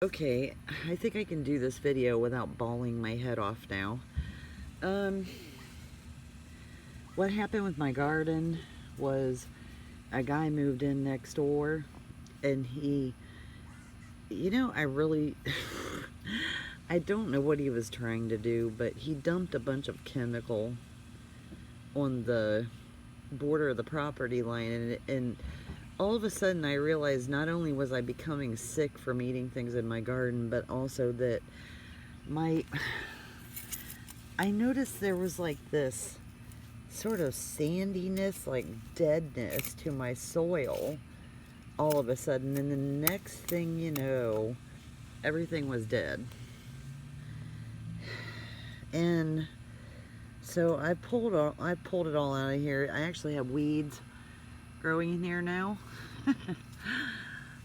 Okay, I think I can do this video without bawling my head off now. Um, what happened with my garden was a guy moved in next door and I really, I don't know what he was trying to do, but he dumped a bunch of chemical on the border of the property line, and all of a sudden I realized not only was I becoming sick from eating things in my garden, but also that I noticed there was like this sort of sandiness, like deadness to my soil all of a sudden, and the next thing you know, everything was dead. And so I pulled it all out of here. I actually have weeds growing in here now.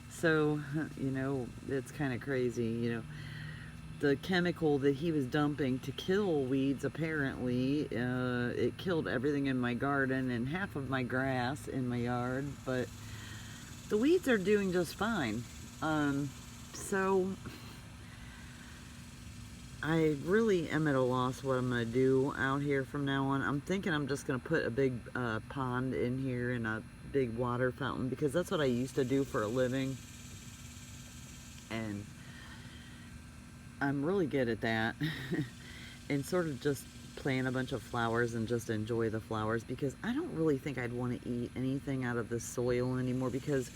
So, it's kind of crazy, the chemical that he was dumping to kill weeds, apparently, it killed everything in my garden and half of my grass in my yard, but the weeds are doing just fine. So I really am at a loss what I'm going to do out here from now on. I'm thinking I'm just going to put a big pond in here and a big water fountain, because that's what I used to do for a living. And I'm really good at that. And sort of just plant a bunch of flowers and just enjoy the flowers, because I don't really think I'd want to eat anything out of the soil anymore, because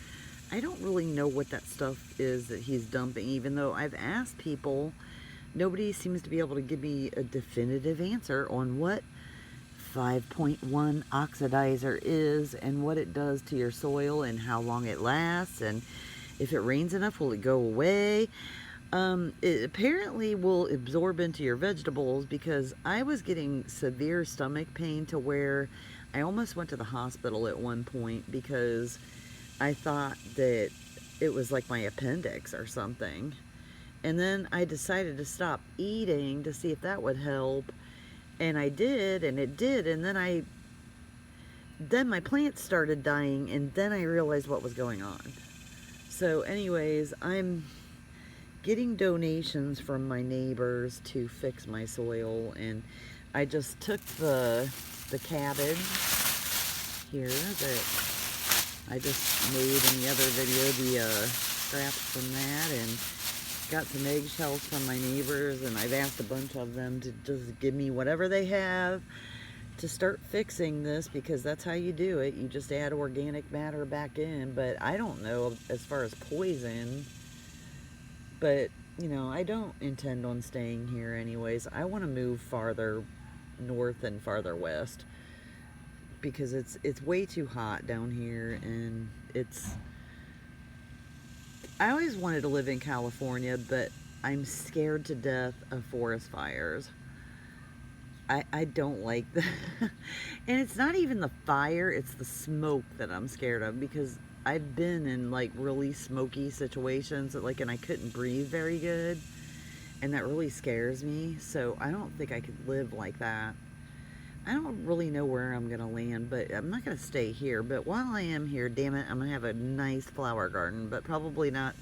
I don't really know what that stuff is that he's dumping. Even though I've asked people, nobody seems to be able to give me a definitive answer on what 5.1 oxidizer is and what it does to your soil and how long it lasts, and if it rains enough, will it go away? It apparently will absorb into your vegetables, because I was getting severe stomach pain to where I almost went to the hospital at one point, because I thought that it was like my appendix or something. And then I decided to stop eating to see if that would help. And I did, and it did. And then my plants started dying, and then I realized what was going on. So anyways, I'm getting donations from my neighbors to fix my soil, and I just took the cabbage here that I just made in the other video, the scraps from that, and got some eggshells from my neighbors, and I've asked a bunch of them to just give me whatever they have to start fixing this, because that's how you do it. You just add organic matter back in. But I don't know as far as poison, but I don't intend on staying here anyways. I want to move farther north and farther west, because it's way too hot down here, and I always wanted to live in California, but I'm scared to death of forest fires. I don't like that. And it's not even the fire, it's the smoke that I'm scared of, because I've been in like really smoky situations and I couldn't breathe very good, and that really scares me. So I don't think I could live like that. I don't really know where I'm gonna land, but I'm not gonna stay here. But while I am here, damn it, I'm gonna have a nice flower garden, but probably not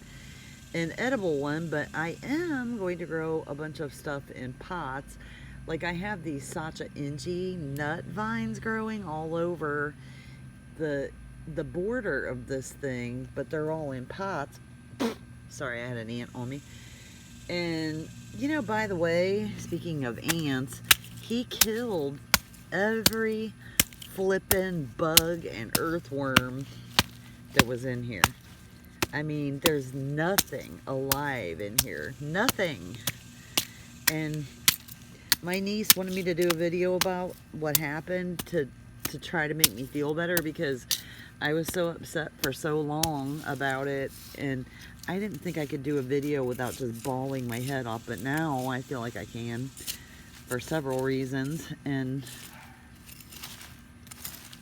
an edible one. But I am going to grow a bunch of stuff in pots. Like, I have these Sacha Ingi nut vines growing all over the border of this thing, but they're all in pots. Sorry, I had an ant on me. And by the way, speaking of ants, he killed every flippin' bug and earthworm that was in here. I mean, there's nothing alive in here. Nothing. And my niece wanted me to do a video about what happened to try to make me feel better, because I was so upset for so long about it, and I didn't think I could do a video without just bawling my head off, but now I feel like I can, for several reasons. And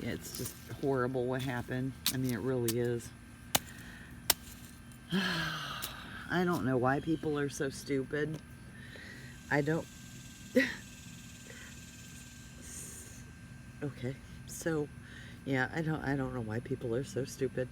it's just horrible what happened. I mean, it really is. I don't know why people are so stupid. I don't... Okay, so yeah, I don't know why people are so stupid.